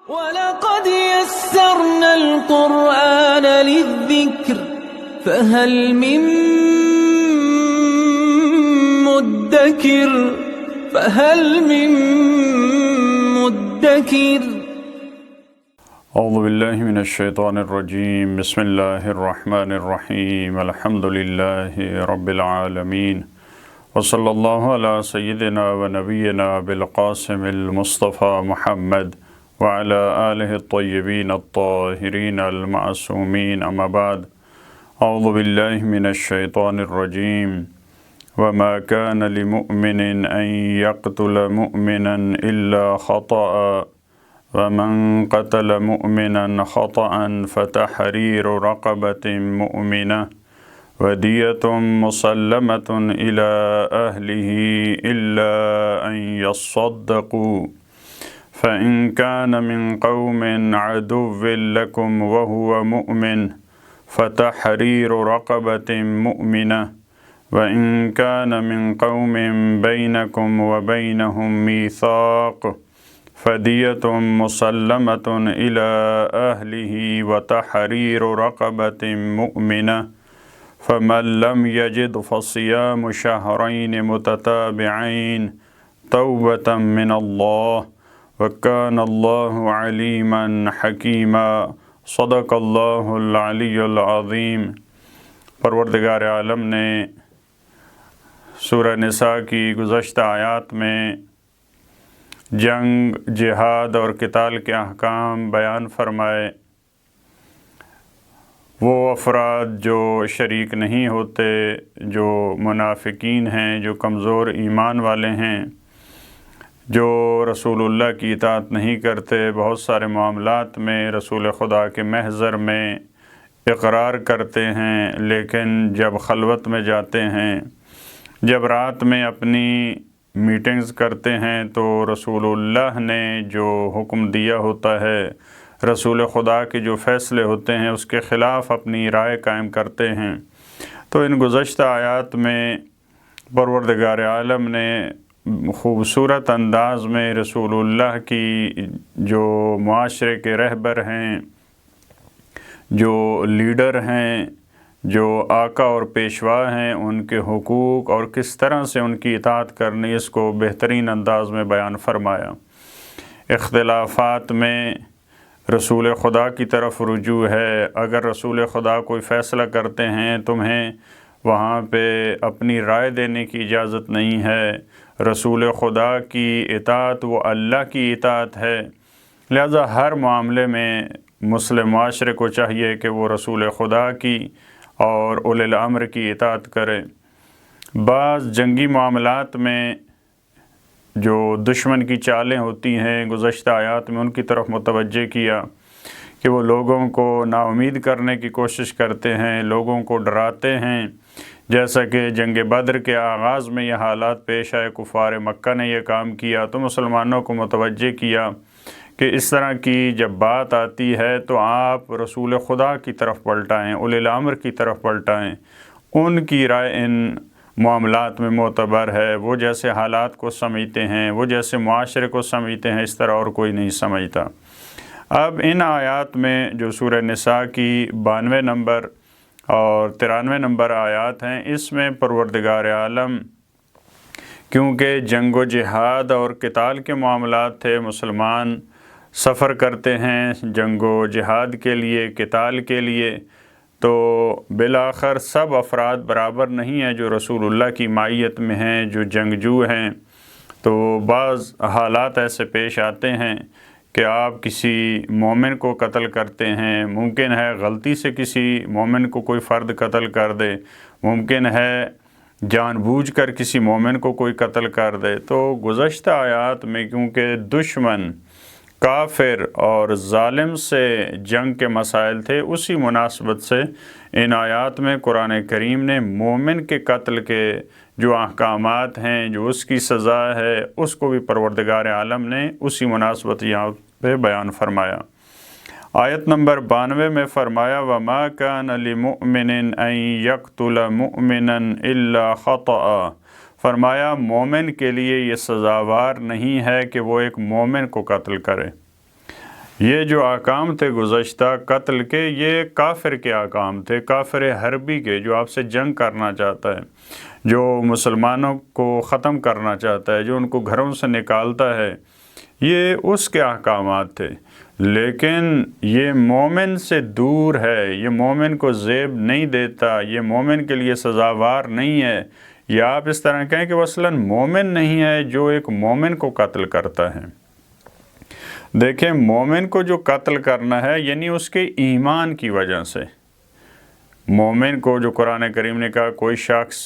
وَلَقَدْ يَسَّرْنَا الْقُرْآنَ لِلذِّكْرِ فَهَلْ مِن مُّدَّكِرٍ اعوذ باللہ من الشیطان الرجیم بسم اللہ الرحمن الرحیم الحمد للہ رب العالمین وصلی اللہ علی سیدنا و نبینا بالقاسم المصطفى محمد وعلى آلہ الطیبین الطاہرین المعصومین اما بعد اعوذ باللہ من الشیطان الرجیم وما كان لمؤمن ان يقتل مؤمنا الا خطأ ومن قتل مؤمنا خطأ فتحرير رقبة مؤمنة ودية مسلمة إلى أهله إلا أن يصدقوا فإن كان من قوم عدو لكم وهو مؤمن فتحرير رقبة مؤمنة وإن كان من قوم بينكم وبينهم ميثاق فدية مسلمة إلى أهله وتحرير رقبة مؤمنة فمن لم يجد فصيام شهرين متتابعين توبة من الله وكان الله عليما حكيما صدق الله العلي العظيم۔ پروردگار عالم نے سورہ نساء کی گزشتہ آیات میں جنگ، جہاد اور قتال کے احکام بیان فرمائے۔ وہ افراد جو شریک نہیں ہوتے، جو منافقین ہیں، جو کمزور ایمان والے ہیں، جو رسول اللہ کی اطاعت نہیں کرتے، بہت سارے معاملات میں رسول خدا کے محضر میں اقرار کرتے ہیں، لیکن جب خلوت میں جاتے ہیں، جب رات میں اپنی میٹنگز کرتے ہیں تو رسول اللہ نے جو حکم دیا ہوتا ہے، رسول خدا کے جو فیصلے ہوتے ہیں، اس کے خلاف اپنی رائے قائم کرتے ہیں۔ تو ان گزشتہ آیات میں پروردگار عالم نے خوبصورت انداز میں رسول اللہ کی جو معاشرے کے رہبر ہیں، جو لیڈر ہیں، جو آقا اور پیشوا ہیں، ان کے حقوق اور کس طرح سے ان کی اطاعت کرنی، اس کو بہترین انداز میں بیان فرمایا۔ اختلافات میں رسول خدا کی طرف رجوع ہے۔ اگر رسول خدا کوئی فیصلہ کرتے ہیں، تمہیں وہاں پہ اپنی رائے دینے کی اجازت نہیں ہے۔ رسول خدا کی اطاعت وہ اللہ کی اطاعت ہے، لہذا ہر معاملے میں مسلم معاشرے کو چاہیے کہ وہ رسول خدا کی اور اولی الامر کی اطاعت کرے۔ بعض جنگی معاملات میں جو دشمن کی چالیں ہوتی ہیں، گزشتہ آیات میں ان کی طرف متوجہ کیا کہ وہ لوگوں کو نا امید کرنے کی کوشش کرتے ہیں، لوگوں کو ڈراتے ہیں، جیسا کہ جنگ بدر کے آغاز میں یہ حالات پیش آئے، کفار مکہ نے یہ کام کیا تو مسلمانوں کو متوجہ کیا کہ اس طرح کی جب بات آتی ہے تو آپ رسول خدا کی طرف پلٹائیں، اولی الامر کی طرف پلٹائیں، ان کی رائے ان معاملات میں معتبر ہے۔ وہ جیسے حالات کو سمجھتے ہیں، وہ جیسے معاشرے کو سمجھتے ہیں، اس طرح اور کوئی نہیں سمجھتا۔ اب ان آیات میں جو سورہ نساء کی 92 نمبر اور 93 نمبر آیات ہیں، اس میں پروردگار عالم کیونکہ جنگ و جہاد اور قتال کے معاملات تھے، مسلمان سفر کرتے ہیں جنگ و جہاد کے لیے، قتال کے لیے، تو بالآخر سب افراد برابر نہیں ہیں جو رسول اللہ کی معیت میں ہیں، جو جنگجو ہیں۔ تو بعض حالات ایسے پیش آتے ہیں کہ آپ کسی مومن کو قتل کرتے ہیں، ممکن ہے غلطی سے کسی مومن کو کوئی فرد قتل کر دے، ممکن ہے جان بوجھ کر کسی مومن کو کوئی قتل کر دے۔ تو گزشتہ آیات میں کیونکہ دشمن، کافر اور ظالم سے جنگ کے مسائل تھے، اسی مناسبت سے ان آیات میں قرآن کریم نے مومن کے قتل کے جو احکامات ہیں، جو اس کی سزا ہے، اس کو بھی پروردگار عالم نے اسی مناسبت یہاں پہ بیان فرمایا۔ آیت نمبر 92 میں فرمایا وَمَا كَانَ لِمُؤْمِنٍ أَن يَقْتُلَ مُؤْمِنًا إِلَّا خَطَأً، فرمایا مومن کے لیے یہ سزاوار نہیں ہے کہ وہ ایک مومن کو قتل کرے۔ یہ جو احکام تھے گزشتہ قتل کے، یہ کافر کے احکام تھے، کافر حربی کے، جو آپ سے جنگ کرنا چاہتا ہے، جو مسلمانوں کو ختم کرنا چاہتا ہے، جو ان کو گھروں سے نکالتا ہے، یہ اس کے احکامات تھے۔ لیکن یہ مومن سے دور ہے، یہ مومن کو زیب نہیں دیتا، یہ مومن کے لیے سزاوار نہیں ہے، یا آپ اس طرح کہیں کہ وہ اصلاً مومن نہیں ہے جو ایک مومن کو قتل کرتا ہے۔ دیکھیں، مومن کو جو قتل کرنا ہے یعنی اس کے ایمان کی وجہ سے، مومن کو جو قرآن کریم نے کہا کوئی شخص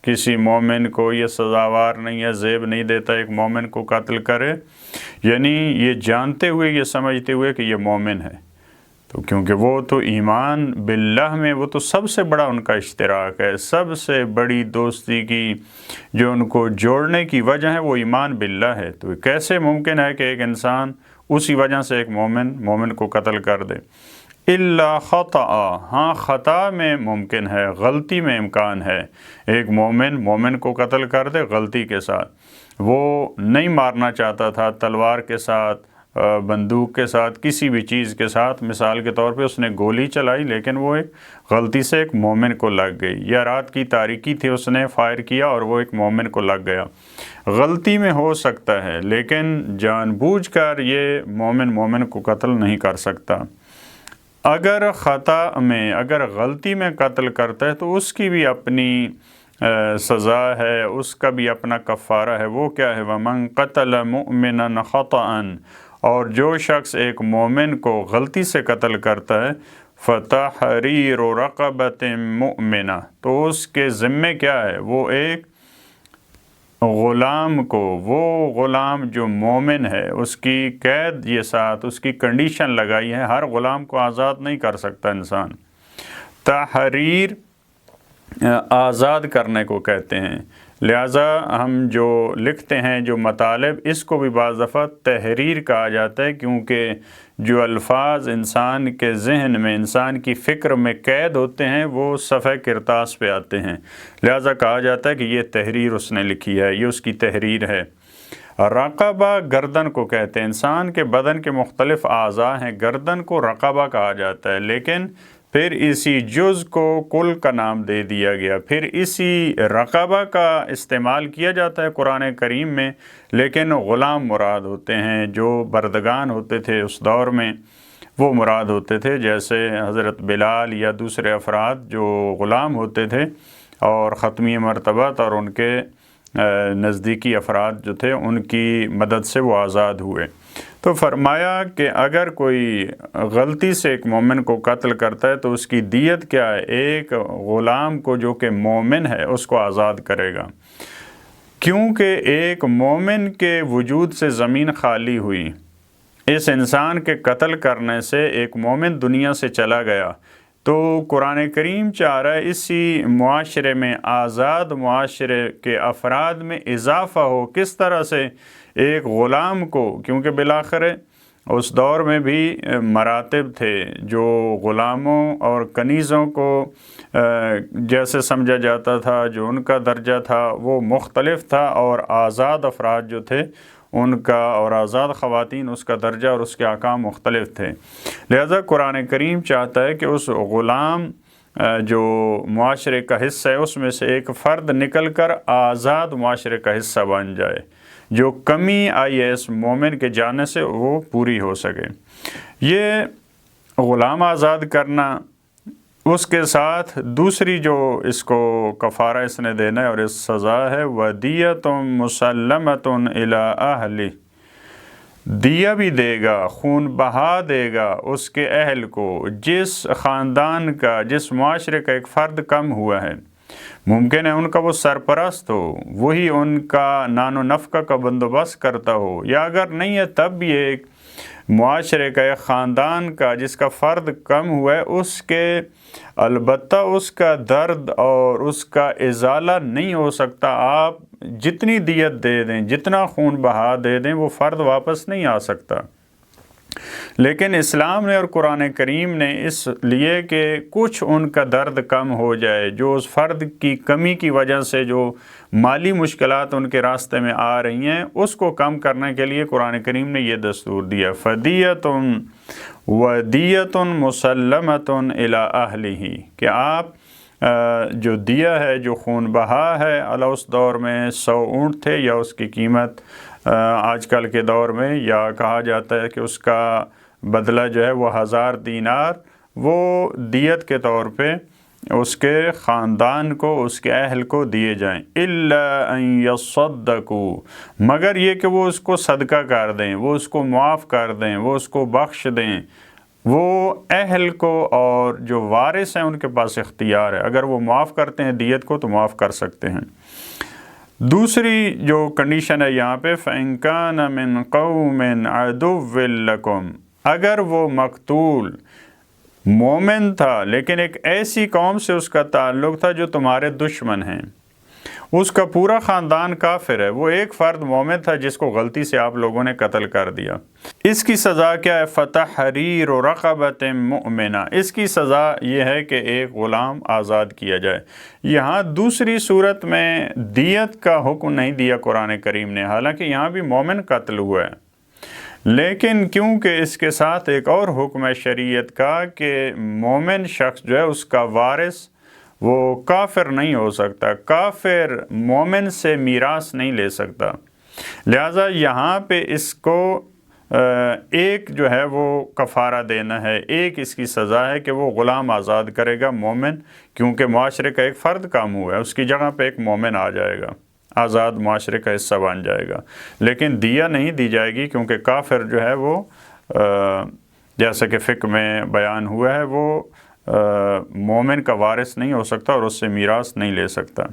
کسی مومن کو یہ سزاوار نہیں ہے، زیب نہیں دیتا ایک مومن کو قتل کرے، یعنی یہ جانتے ہوئے، یہ سمجھتے ہوئے کہ یہ مومن ہے، تو کیونکہ وہ تو ایمان باللہ میں وہ تو سب سے بڑا ان کا اشتراک ہے، سب سے بڑی دوستی کی جو ان کو جوڑنے کی وجہ ہے وہ ایمان باللہ ہے۔ تو کیسے ممکن ہے کہ ایک انسان اسی وجہ سے ایک مومن کو قتل کر دے؟ الا خطأ، ہاں خطا میں ممکن ہے، غلطی میں امکان ہے، ایک مومن کو قتل کر دے غلطی کے ساتھ، وہ نہیں مارنا چاہتا تھا تلوار کے ساتھ، بندوق کے ساتھ، کسی بھی چیز کے ساتھ، مثال کے طور پہ اس نے گولی چلائی لیکن وہ ایک غلطی سے ایک مومن کو لگ گئی، یا رات کی تاریکی تھی اس نے فائر کیا اور وہ ایک مومن کو لگ گیا، غلطی میں ہو سکتا ہے، لیکن جان بوجھ کر یہ مومن کو قتل نہیں کر سکتا۔ اگر خطا میں، اگر غلطی میں قتل کرتا ہے تو اس کی بھی اپنی سزا ہے، اس کا بھی اپنا کفارہ ہے، وہ کیا ہے؟ وَمَن قَتَلَ مُؤْمِنًا خَطَأً، اور جو شخص ایک مومن کو غلطی سے قتل کرتا ہے، فَتَحْرِيرُ رَقَبَةٍ مُؤْمِنَةٍ، تو اس کے ذمے کیا ہے؟ وہ ایک غلام کو، وہ غلام جو مومن ہے، اس کی قید یہ ساتھ اس کی کنڈیشن لگائی ہے، ہر غلام کو آزاد نہیں کر سکتا انسان۔ تحریر آزاد کرنے کو کہتے ہیں، لہٰذا ہم جو لکھتے ہیں جو مطالب، اس کو بھی بعض دفعہ تحریر کہا جاتا ہے، کیونکہ جو الفاظ انسان کے ذہن میں، انسان کی فکر میں قید ہوتے ہیں وہ صفحہ کرتاس پہ آتے ہیں، لہٰذا کہا جاتا ہے کہ یہ تحریر اس نے لکھی ہے، یہ اس کی تحریر ہے۔ رقبہ گردن کو کہتے ہیں، انسان کے بدن کے مختلف اعضاء ہیں، گردن کو رقبہ کہا جاتا ہے، لیکن پھر اسی جز کو کل کا نام دے دیا گیا، پھر اسی رقبہ کا استعمال کیا جاتا ہے قرآن کریم میں، لیکن غلام مراد ہوتے ہیں، جو بردگان ہوتے تھے اس دور میں وہ مراد ہوتے تھے، جیسے حضرت بلال یا دوسرے افراد جو غلام ہوتے تھے اور ختمی مرتبت اور ان کے نزدیکی افراد جو تھے ان کی مدد سے وہ آزاد ہوئے۔ تو فرمایا کہ اگر کوئی غلطی سے ایک مومن کو قتل کرتا ہے تو اس کی دیت کیا ہے؟ ایک غلام کو جو کہ مومن ہے اس کو آزاد کرے گا، کیونکہ ایک مومن کے وجود سے زمین خالی ہوئی، اس انسان کے قتل کرنے سے ایک مومن دنیا سے چلا گیا، تو قرآن کریم چاہ رہا ہے اسی معاشرے میں، آزاد معاشرے کے افراد میں اضافہ ہو، کس طرح سے؟ ایک غلام کو، کیونکہ بالآخر اس دور میں بھی مراتب تھے، جو غلاموں اور کنیزوں کو جیسے سمجھا جاتا تھا، جو ان کا درجہ تھا وہ مختلف تھا، اور آزاد افراد جو تھے ان کا، اور آزاد خواتین اس کا درجہ اور اس کے احکام مختلف تھے، لہذا قرآن کریم چاہتا ہے کہ اس غلام جو معاشرے کا حصہ ہے اس میں سے ایک فرد نکل کر آزاد معاشرے کا حصہ بن جائے، جو کمی آئی ہے اس مومن کے جانے سے وہ پوری ہو سکے۔ یہ غلام آزاد کرنا، اس کے ساتھ دوسری جو اس کو کفارہ اس نے دینا ہے اور اس سزا ہے، وَدِيَةٌ مُسَلَّمَةٌ إِلَىٰ أَهْلِهِ، دیا بھی دے گا، خون بہا دے گا اس کے اہل کو، جس خاندان کا، جس معاشرے کا ایک فرد کم ہوا ہے، ممکن ہے ان کا وہ سرپرست ہو، وہی ان کا نان و نفقہ کا بندوبست کرتا ہو، یا اگر نہیں ہے تب بھی ایک معاشرے کا، ایک خاندان کا جس کا فرد کم ہوا ہے، اس کے البتہ اس کا درد اور اس کا ازالہ نہیں ہو سکتا، آپ جتنی دیت دے دیں، جتنا خون بہا دے دیں، وہ فرد واپس نہیں آ سکتا، لیکن اسلام نے اور قرآن کریم نے اس لیے کہ کچھ ان کا درد کم ہو جائے، جو اس فرد کی کمی کی وجہ سے جو مالی مشکلات ان کے راستے میں آ رہی ہیں، اس کو کم کرنے کے لیے قرآن کریم نے یہ دستور دیا، فدیۃ ودیۃ مسلمۃ الی اہلہ، کہ آپ جو دیا ہے، جو خون بہا ہے، اس دور میں 100 اونٹ تھے، یا اس کی قیمت آج کل کے دور میں یا کہا جاتا ہے کہ اس کا بدلہ جو ہے وہ 1000 دینار، وہ دیت کے طور پہ اس کے خاندان کو، اس کے اہل کو دیے جائیں، الا ان یصدقوا، مگر یہ کہ وہ اس کو صدقہ کر دیں، وہ اس کو معاف کر دیں، وہ اس کو بخش دیں، وہ اہل کو اور جو وارث ہیں ان کے پاس اختیار ہے، اگر وہ معاف کرتے ہیں دیت کو تو معاف کر سکتے ہیں۔ دوسری جو کنڈیشن ہے یہاں پہ، فَإِن كَانَ مِن قَوْمٍ عَدُوٍّ لَكُمْ، اگر وہ مقتول مومن تھا لیکن ایک ایسی قوم سے اس کا تعلق تھا جو تمہارے دشمن ہیں، اس کا پورا خاندان کافر ہے، وہ ایک فرد مومن تھا جس کو غلطی سے آپ لوگوں نے قتل کر دیا، اس کی سزا کیا ہے؟ فَتَحْرِيرُ رَقَبَةٍ مُؤْمِنَةٍ، اس کی سزا یہ ہے کہ ایک غلام آزاد کیا جائے۔ یہاں دوسری صورت میں دیت کا حکم نہیں دیا قرآن کریم نے، حالانکہ یہاں بھی مومن قتل ہوا ہے، لیکن کیونکہ اس کے ساتھ ایک اور حکم ہے شریعت کا کہ مومن شخص جو ہے اس کا وارث وہ کافر نہیں ہو سکتا، کافر مومن سے میراث نہیں لے سکتا، لہٰذا یہاں پہ اس کو ایک جو ہے وہ کفارہ دینا ہے، ایک اس کی سزا ہے کہ وہ غلام آزاد کرے گا مومن، کیونکہ معاشرے کا ایک فرد کام ہوا ہے، اس کی جگہ پہ ایک مومن آ جائے گا، آزاد معاشرے کا حصہ بن جائے گا، لیکن دیا نہیں دی جائے گی، کیونکہ کافر جو ہے وہ جیسا کہ فقہ میں بیان ہوا ہے وہ مومن کا وارث نہیں ہو سکتا اور اس سے میراث نہیں لے سکتا۔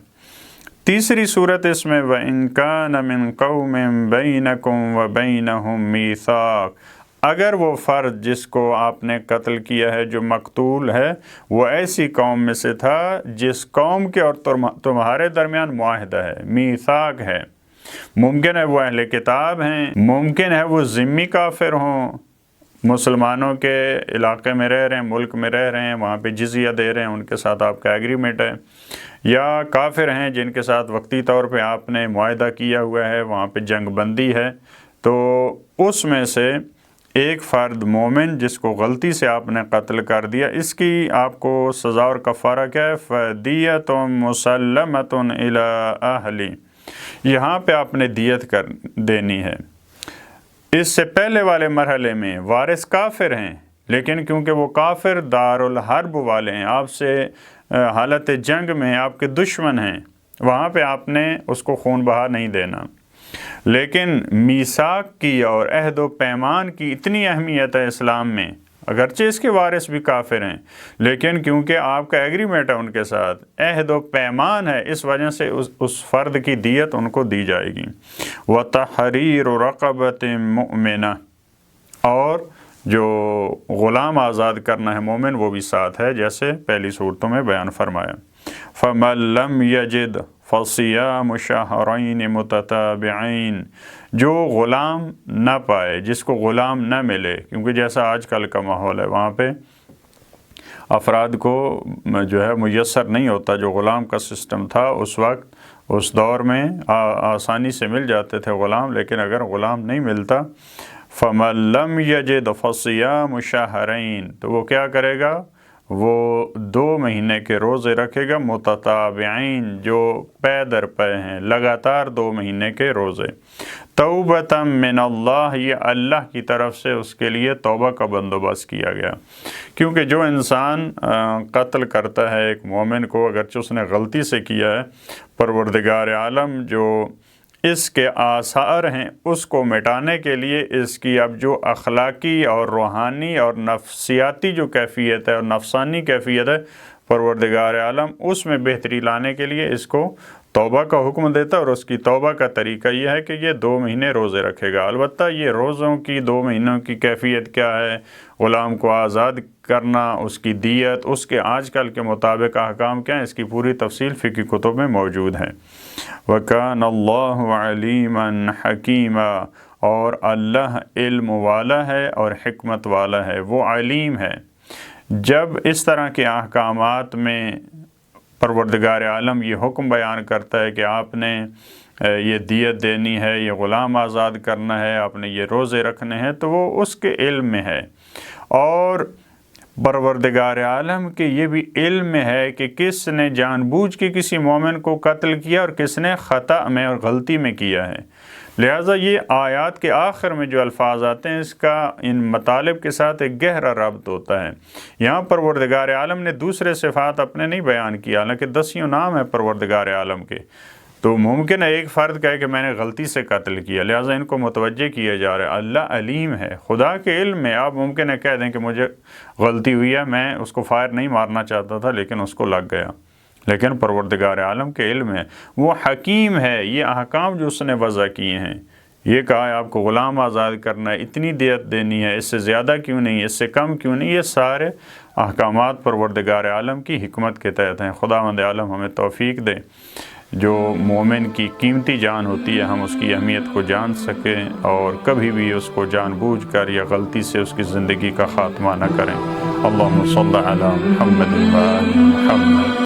تیسری صورت اس میں وَإِن كَانَ مِن قَوْمٍ بَيْنَكُمْ وَبَيْنَهُمْ مِيثَاقٌ، اگر وہ فرد جس کو آپ نے قتل کیا ہے جو مقتول ہے وہ ایسی قوم میں سے تھا جس قوم کے اور تمہارے درمیان معاہدہ ہے، میثاق ہے، ممکن ہے وہ اہل کتاب ہیں، ممکن ہے وہ ذمی کافر ہوں، مسلمانوں کے علاقے میں رہ رہے ہیں، ملک میں رہ رہے ہیں، وہاں پہ جزیہ دے رہے ہیں، ان کے ساتھ آپ کا ایگریمنٹ ہے، یا کافر ہیں جن کے ساتھ وقتی طور پہ آپ نے معاہدہ کیا ہوا ہے، وہاں پہ جنگ بندی ہے، تو اس میں سے ایک فرد مومن جس کو غلطی سے آپ نے قتل کر دیا، اس کی آپ کو سزا اور کفارہ کیا ہے؟ فدیۃ مسلمۃ الی اہلہ، یہاں پہ آپ نے دیت کر دینی ہے۔ اس سے پہلے والے مرحلے میں وارث کافر ہیں، لیکن کیونکہ وہ کافر دارالحرب والے ہیں، آپ سے حالت جنگ میں آپ کے دشمن ہیں، وہاں پہ آپ نے اس کو خون بہا نہیں دینا، لیکن میثاق کی اور عہد و پیمان کی اتنی اہمیت ہے اسلام میں، اگرچہ اس کے وارث بھی کافر ہیں، لیکن کیونکہ آپ کا ایگریمنٹ ہے ان کے ساتھ، عہد و پیمان ہے، اس وجہ سے اس فرد کی دیت ان کو دی جائے گی۔ وَتَحْرِيرُ رَقَبَةٍ مُؤْمِنَةٍ، اور جو غلام آزاد کرنا ہے مومن وہ بھی ساتھ ہے، جیسے پہلی صورتوں میں بیان فرمایا۔ فَمَن لَّمْ يَجِدْ فَصِيَامُ شَهْرَيْنِ مُتَتَابِعَيْنِ، جو غلام نہ پائے، جس کو غلام نہ ملے، کیونکہ جیسا آج کل کا ماحول ہے وہاں پہ افراد کو جو ہے میسر نہیں ہوتا، جو غلام کا سسٹم تھا اس وقت، اس دور میں آسانی سے مل جاتے تھے غلام، لیکن اگر غلام نہیں ملتا، فَمَن لَّمْ يَجِدْ فَصِيَامُ شَهْرَيْنِ، تو وہ کیا کرے گا؟ وہ 2 مہینے کے روزے رکھے گا، متتابعین، جو پے در پے ہیں، لگاتار 2 مہینے کے روزے، توبۃ من اللہ، یہ اللہ کی طرف سے اس کے لیے توبہ کا بندوبست کیا گیا، کیونکہ جو انسان قتل کرتا ہے ایک مومن کو، اگرچہ اس نے غلطی سے کیا ہے، پروردگار عالم جو اس کے آثار ہیں اس کو مٹانے کے لیے اس کی اب جو اخلاقی اور روحانی اور نفسیاتی جو کیفیت ہے اور نفسانی کیفیت ہے، پروردگار عالم اس میں بہتری لانے کے لیے اس کو توبہ کا حکم دیتا ہے، اور اس کی توبہ کا طریقہ یہ ہے کہ یہ 2 مہینے روزے رکھے گا۔ البتہ یہ روزوں کی 2 مہینوں کی کیفیت کیا ہے، غلام کو آزاد کرنا، اس کی دیت، اس کے آج کل کے مطابق احکام کیا ہیں، اس کی پوری تفصیل فقہی کتب میں موجود ہے۔ وَكَانَ اللَّهُ عَلِيمًا حَكِيمًا، اور اللہ علم والا ہے اور حکمت والا ہے، وہ علیم ہے۔ جب اس طرح کے احکامات میں پروردگار عالم یہ حکم بیان کرتا ہے کہ آپ نے یہ دیت دینی ہے، یہ غلام آزاد کرنا ہے، آپ نے یہ روزے رکھنے ہیں، تو وہ اس کے علم میں ہے، اور پروردگار عالم کے یہ بھی علم میں ہے کہ کس نے جان بوجھ کے کسی مومن کو قتل کیا اور کس نے خطأ میں اور غلطی میں کیا ہے۔ لہٰذا یہ آیات کے آخر میں جو الفاظ آتے ہیں، اس کا ان مطالب کے ساتھ ایک گہرا ربط ہوتا ہے۔ یہاں پروردگار عالم نے دوسرے صفات اپنے نہیں بیان کیا، حالانکہ 10 نام ہے پروردگار عالم کے، تو ممکن ہے ایک فرد کہے کہ میں نے غلطی سے قتل کیا، لہٰذا ان کو متوجہ کیا جا رہا ہے۔ اللہ علیم ہے، خدا کے علم میں آپ ممکن ہے کہہ دیں کہ مجھے غلطی ہوئی ہے، میں اس کو فائر نہیں مارنا چاہتا تھا لیکن اس کو لگ گیا، لیکن پروردگار عالم کے علم ہے، وہ حکیم ہے۔ یہ احکام جو اس نے وضع کیے ہیں، یہ کہا ہے آپ کو غلام آزاد کرنا ہے، اتنی دیت دینی ہے، اس سے زیادہ کیوں نہیں، اس سے کم کیوں نہیں، یہ سارے احکامات پروردگار عالم کی حکمت کے تحت ہیں۔ خداوند عالم ہمیں توفیق دے جو مومن کی قیمتی جان ہوتی ہے ہم اس کی اہمیت کو جان سکیں اور کبھی بھی اس کو جان بوجھ کر یا غلطی سے اس کی زندگی کا خاتمہ نہ کریں۔ اللہم صلی علی محمد و آل محمد۔